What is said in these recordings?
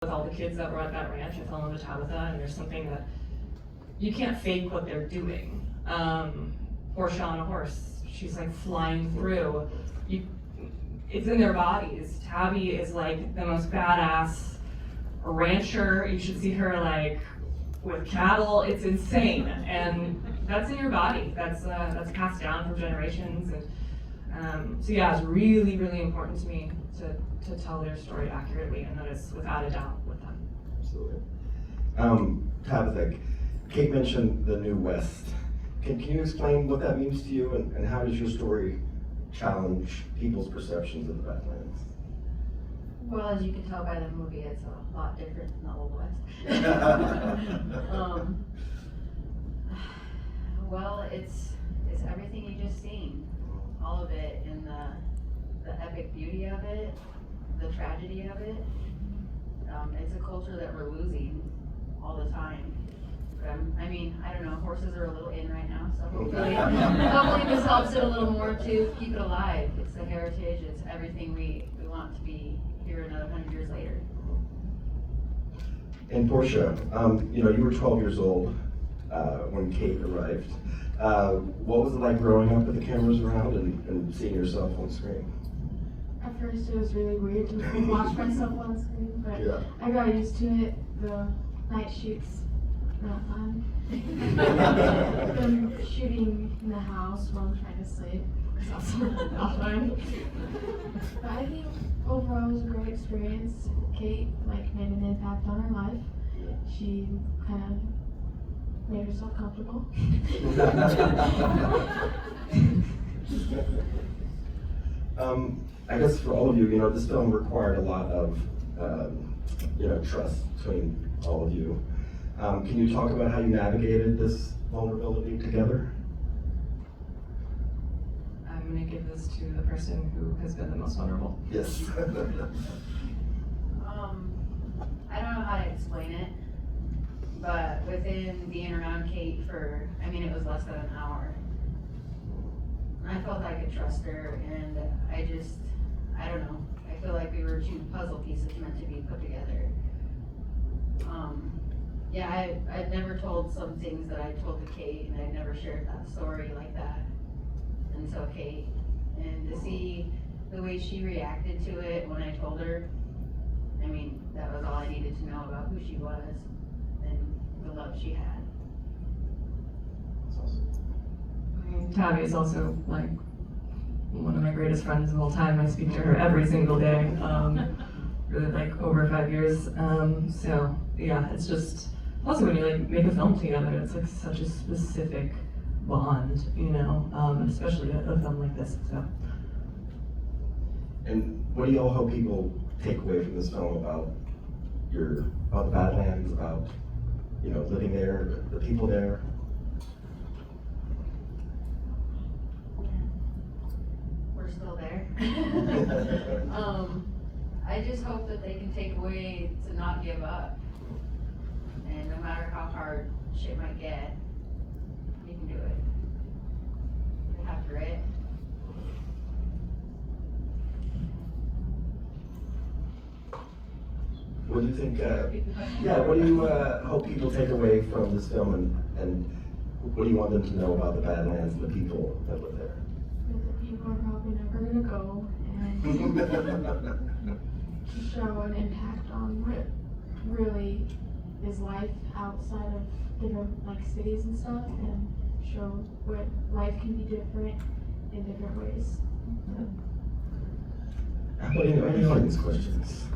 with all the kids that were at that ranch. I fell in love with Tabitha, and there's something that you can't fake what they're doing. Portia on a horse, she's like flying through. It's in their bodies. Tabby is like the most badass rancher. You should see her like with cattle. It's insane, and that's in your body. That's passed down from generations, and so yeah, it's really, really important to me to tell their story accurately, and that is without a doubt with them. Absolutely. Tabitha, Kate mentioned the New West. Can you explain what that means to you, and how does your story challenge people's perceptions of the Badlands? Well, as you can tell by the movie, it's a lot different than the Old West. Well, it's everything you just seen, all of it, and the epic beauty of it, the tragedy of it. It's a culture that we're losing all the time. I mean, I don't know, horses are a little in right now, so hopefully this helps it a little more to keep it alive. It's the heritage, it's everything we want to be here another 100 years later. And Portia, you were 12 years old when Kate arrived. What was it like growing up with the cameras around and seeing yourself on screen? At first it was really weird to watch myself on screen, but yeah. I got used to it. The night shoots, not fun. Them shooting in the house while I'm trying to sleep is also not fun. But I think overall it was a great experience. Kate made an impact on her life. She kind of made herself comfortable. I guess for all of you, this film required a lot of, trust between all of you. Can you talk about how you navigated this vulnerability together? I'm going to give this to the person who has been the most vulnerable. Yes. I don't know how to explain it, but within being around Kate for, it was less than an hour. I felt I could trust her, and I don't know. I feel like we were two puzzle pieces meant to be put together. I'd never told some things that I told to Kate, and I'd never shared that story like that until Kate. And to see the way she reacted to it when I told her, that was all I needed to know about who she was and the love she had. That's awesome. Tabby is also like one of my greatest friends of all time. I speak to her every single day, really like over 5 years. So yeah, it's just also when you make a film together, it's like such a specific bond, especially a film like this. So. And what do you all hope people take away from this film about the Badlands, about living there, the people there? We're still there. I just hope that they can take away to not give up. And no matter how hard shit might get, you can do it. You have grit. What do you think, what do you hope people take away from this film, and what do you want them to know about the Badlands and the people that live there? That the people are probably never going to go, and to show an impact on what really is life outside of different cities and stuff, and show what life can be different in different ways. How about any audience questions?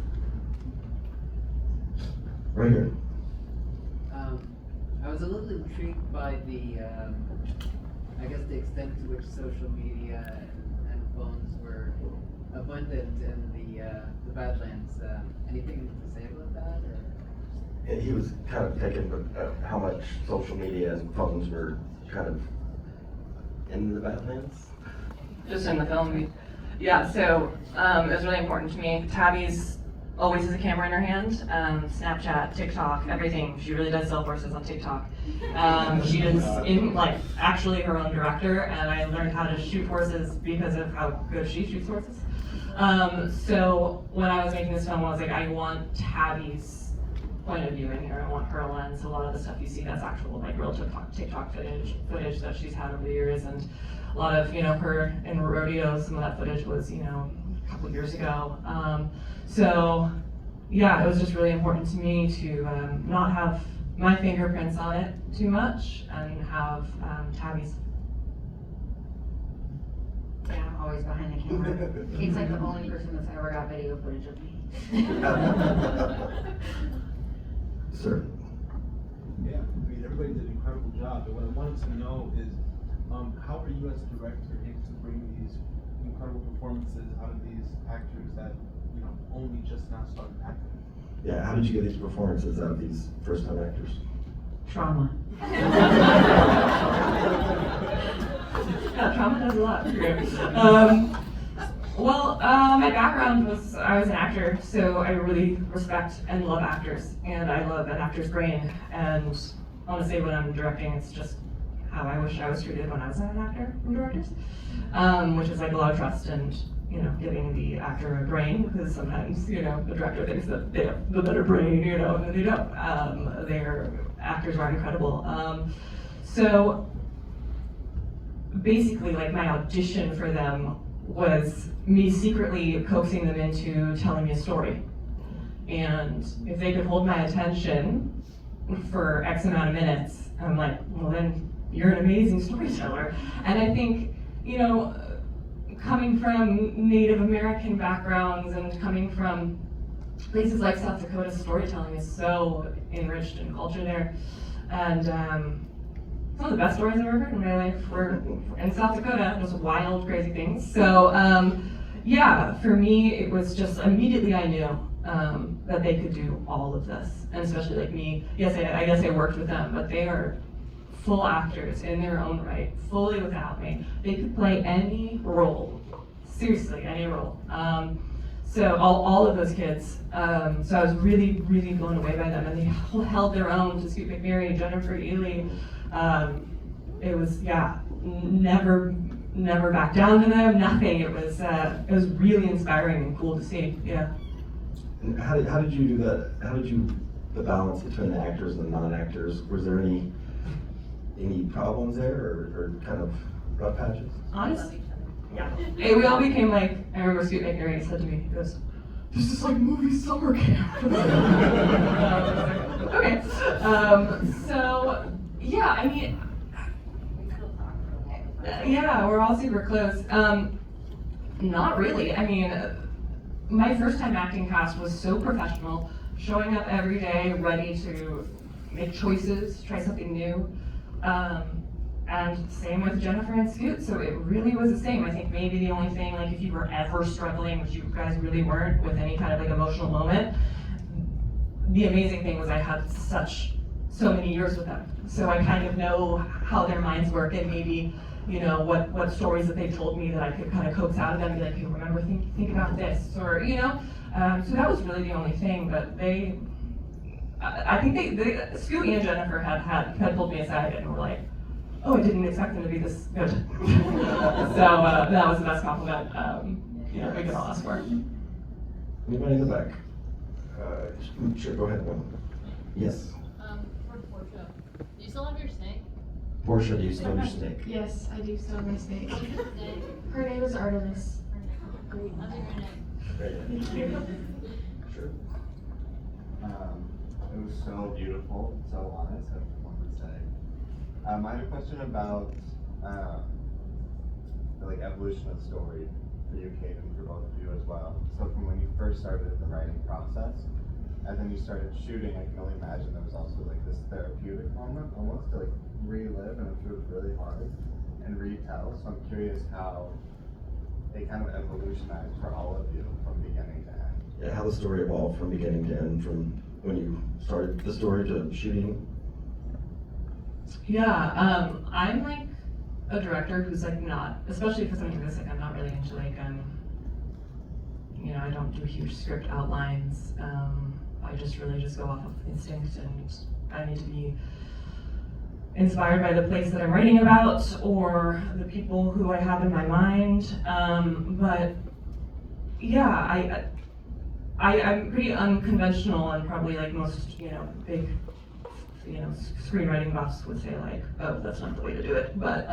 Right here. I was a little intrigued by the extent to which social media and phones were abundant in the Badlands. Anything to say about that? Or? And he was kind of taken how much social media and phones were kind of in the Badlands. Just in the film, yeah. So it was really important to me. Tabby's always has a camera in her hand. Snapchat, TikTok, everything. She really does sell horses on TikTok. She is actually her own director, and I learned how to shoot horses because of how good she shoots horses. So when I was making this film, I was like, I want Tabby's point of view in here. I want her lens. A lot of the stuff you see, that's actual, like, real TikTok footage that she's had over the years, and a lot of, her in rodeos. Some of that footage was, a couple years ago. So yeah, it was just really important to me to not have my fingerprints on it too much and have Tabby's. Yeah, I'm always behind the camera. Kate's like the only person that's ever got video footage of me. Sir? Yeah, everybody did an incredible job, but what I wanted to know is, how are you as a director able to bring these incredible performances out of these actors that, only just now started acting? Yeah, how did you get these performances out of these first-time actors? Trauma. Yeah, trauma does a lot. Well, my background was, I was an actor, so I really respect and love actors, and I love an actor's brain, and honestly, when I'm directing, it's just how I wish I was treated when I was an actor from directors, which is like a lot of trust and, giving the actor a brain, because sometimes, the director thinks that they have the better brain, and they don't. Their actors are incredible. So basically, like, my audition for them was me secretly coaxing them into telling me a story. And if they could hold my attention for X amount of minutes, I'm like, well, then you're an amazing storyteller. And I think, coming from Native American backgrounds and coming from places like South Dakota, storytelling is so enriched in culture there. And some of the best stories I've ever heard in my life were in South Dakota, just wild, crazy things. So yeah, for me, it was just immediately I knew that they could do all of this. And especially like me, yes, I guess I worked with them, but they are full actors in their own right, fully without me. They could play any role, seriously, any role. So all of those kids. So I was really, really blown away by them, and they held their own to Scoot McNairy, Jennifer Ely. It was, yeah, never back down to them, nothing. It was really inspiring and cool to see, yeah. And how did you do that? How did you, the balance between the actors and the non-actors, was there any problems there, or kind of rough patches? Honestly, yeah. Hey, we all became like, I remember Scoot McNairy said to me, he goes, "This is like movie summer camp." Okay. So, yeah, I mean, yeah, we're all super close. Not really. I mean, my first time acting cast was so professional, showing up every day, ready to make choices, try something new. And same with Jennifer and Scoot, so it really was the same. I think maybe the only thing, like if you were ever struggling, which you guys really weren't, with any kind of like emotional moment, the amazing thing was I had so many years with them. So I kind of know how their minds work, and maybe, what stories that they told me that I could kind of coax out of them and be like, hey, remember, think about this, or, so that was really the only thing, but I think they Scoot and Jennifer had pulled me aside and were like, oh, I didn't expect them to be this good. So that was the best compliment we could all ask for. Anybody in the back? Sure, go ahead. Yes. For Portia, do you still have your snake? Portia, do you still have your snake? Yes, I do still have my snake. Snake? Her name is Artemis. Great. I'll do your name. Thank you. Sure. It was so beautiful, so honest, as one would say. I had a question about the evolution of story for you, Kate, and for both of you as well. So from when you first started the writing process, and then you started shooting, I can only imagine there was also this therapeutic moment almost to relive, and I'm sure it was really hard, and retell. So I'm curious how it kind of evolutionized for all of you from beginning to end. Yeah, how the story evolved from beginning to end, from when you started the story to shooting. Yeah, I'm like a director who's not, especially for something like this, I'm not really into I don't do huge script outlines. I just really just go off of instinct, and I need to be inspired by the place that I'm writing about or the people who I have in my mind. But yeah, I'm pretty unconventional and probably like most, big, screenwriting buffs would say like, oh, that's not the way to do it. But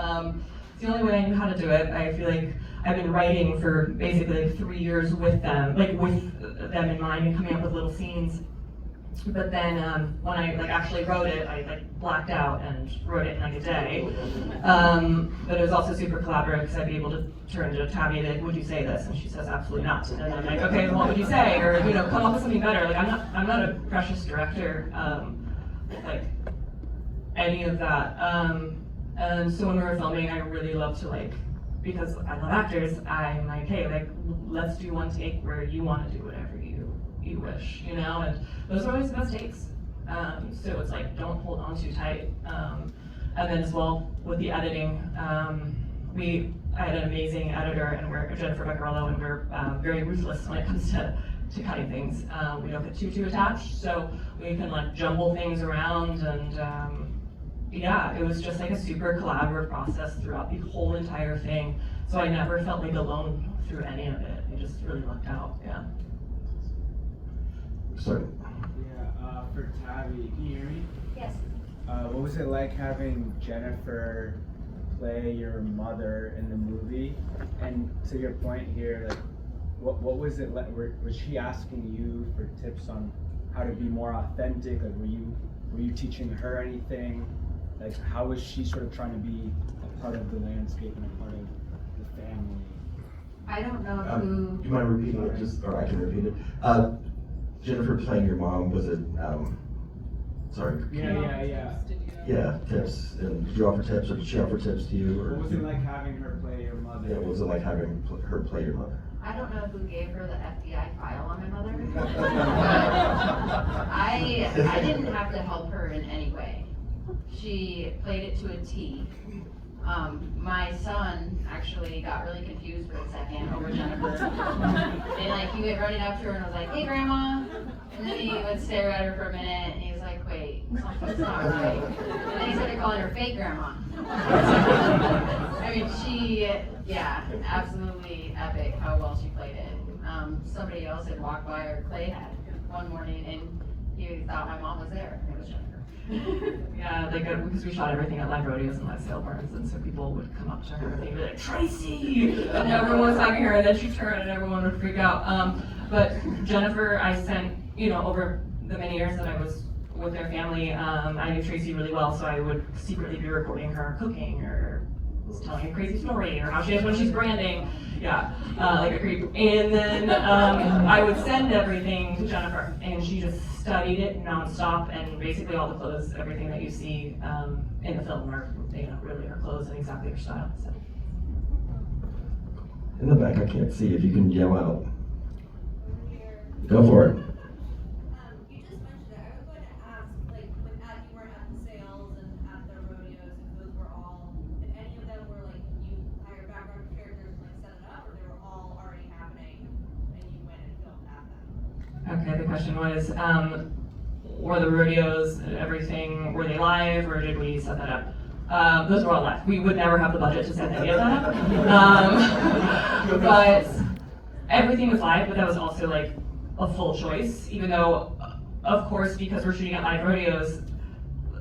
it's the only way I knew how to do it. I feel like I've been writing for basically like 3 years with them, like with them in mind and coming up with little scenes. But then when I like actually wrote it, I like blacked out and wrote it in like a day. But it was also super collaborative because I'd be able to turn to Tabby and like, would you say this? And she says absolutely not. And I'm like, okay, well, what would you say? Or come up with something better. Like I'm not a precious director, like any of that. And so when we were filming, I really love to like, because I love actors, I'm like, hey, like let's do one take where you want to do whatever you wish, and those are always the best takes. So it's like, don't hold on too tight. And then as well with the editing, I had an amazing editor, and we're Jennifer Beccarello, and we're very ruthless when it comes to cutting things. We don't get too attached, so we can like jumble things around, and yeah, it was just like a super collaborative process throughout the whole entire thing. So I never felt like alone through any of it. It just really lucked out, yeah. Sorry. Yeah, for Tabby, can you hear me? Yes. What was it like having Jennifer play your mother in the movie? And to your point here, like, what was it like? Was she asking you for tips on how to be more authentic? Like, were you teaching her anything? Like, how was she sort of trying to be a part of the landscape and a part of the family? I don't know who. Do you mind repeating it, or I can repeat it? Jennifer playing your mom, was it, sorry. Yeah. Yeah, tips. And did you offer tips, or did she offer tips to you? Or What was it like having her play your mother? Yeah, what was it like having her play your mother? I don't know who gave her the FBI file on my mother. I didn't have to help her in any way. She played it to a T. My son actually got really confused for a second over Jennifer. And like he went running up to her and was like, "Hey, Grandma." And then he would stare at her for a minute and he was like, "Wait, something's not right." And then he started calling her fake grandma. I mean, absolutely epic how well she played it. Somebody else had walked by, or Clay had, one morning, and he thought my mom was there. It was Jennifer. Yeah, like because we shot everything at live rodeos and live sale barns, and so people would come up to her and they'd be like, "Tracy!" And everyone was hugging her, and then she'd turn and everyone would freak out. But Jennifer, I sent, over the many years that I was with their family, I knew Tracy really well, so I would secretly be recording her cooking or telling a crazy story, or how she is when she's branding. Yeah, like a creep. And then I would send everything to Jennifer, and she just studied it nonstop, and basically all the clothes, everything that you see in the film are, really her clothes and exactly her style. So. In the back, I can't see. If you can yell out. Go for it. You just mentioned it. I was going to ask, like, when you were at the sales and at the rodeos, if those were all, if any of them were like you hired background characters and like set it up, or they were all already happening and you went and filmed at them? Okay, the question was, were the rodeos and everything, were they live, or did we set that up? Those were all live. We would never have the budget to set any of that up. But everything was live, but that was also like a full choice, even though, of course, because we're shooting at live rodeos,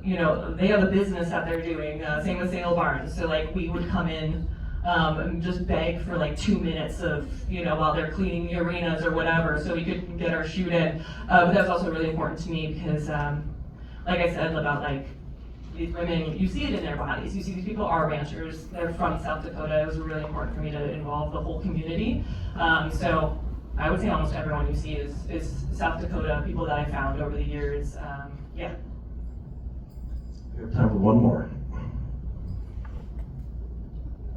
they have a business that they're doing, same with sale barns. So like we would come in and just beg for like 2 minutes of, while they're cleaning the arenas or whatever, so we could get our shoot in. But that was also really important to me because, like I said about like these women, you see it in their bodies. You see these people are ranchers. They're from South Dakota. It was really important for me to involve the whole community. So I would say almost everyone you see is South Dakota, people that I found over the years. Yeah. We have time for one more.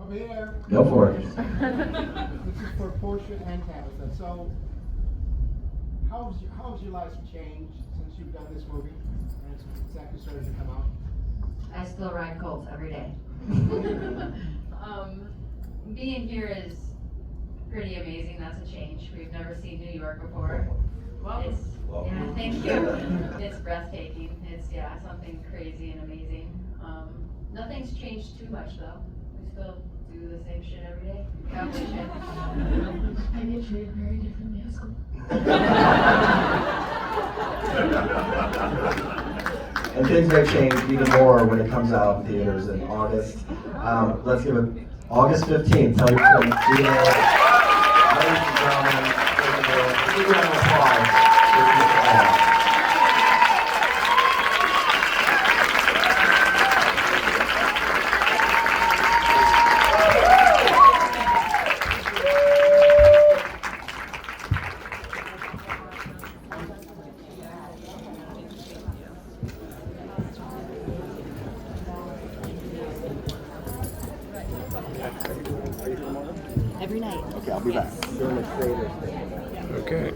Over here. Go for it. This is for Portia and Tabitha. So, how's your life changed since you've done this movie and it's exactly started to come out? I still ride Colts every day. Being here is pretty amazing. That's a change. We've never seen New York before. Welcome. Yeah, thank you. It's breathtaking. It's something crazy and amazing. Nothing's changed too much though. We still do the same shit every day? Couch shit. I get treated very differently at school. And things may change even more when it comes out in theaters in August. Let's give it August 15th. Tell your friends. Ladies and gentlemen, give a round of applause for Mr. Allen. Every night. Okay, I'll be back. Okay.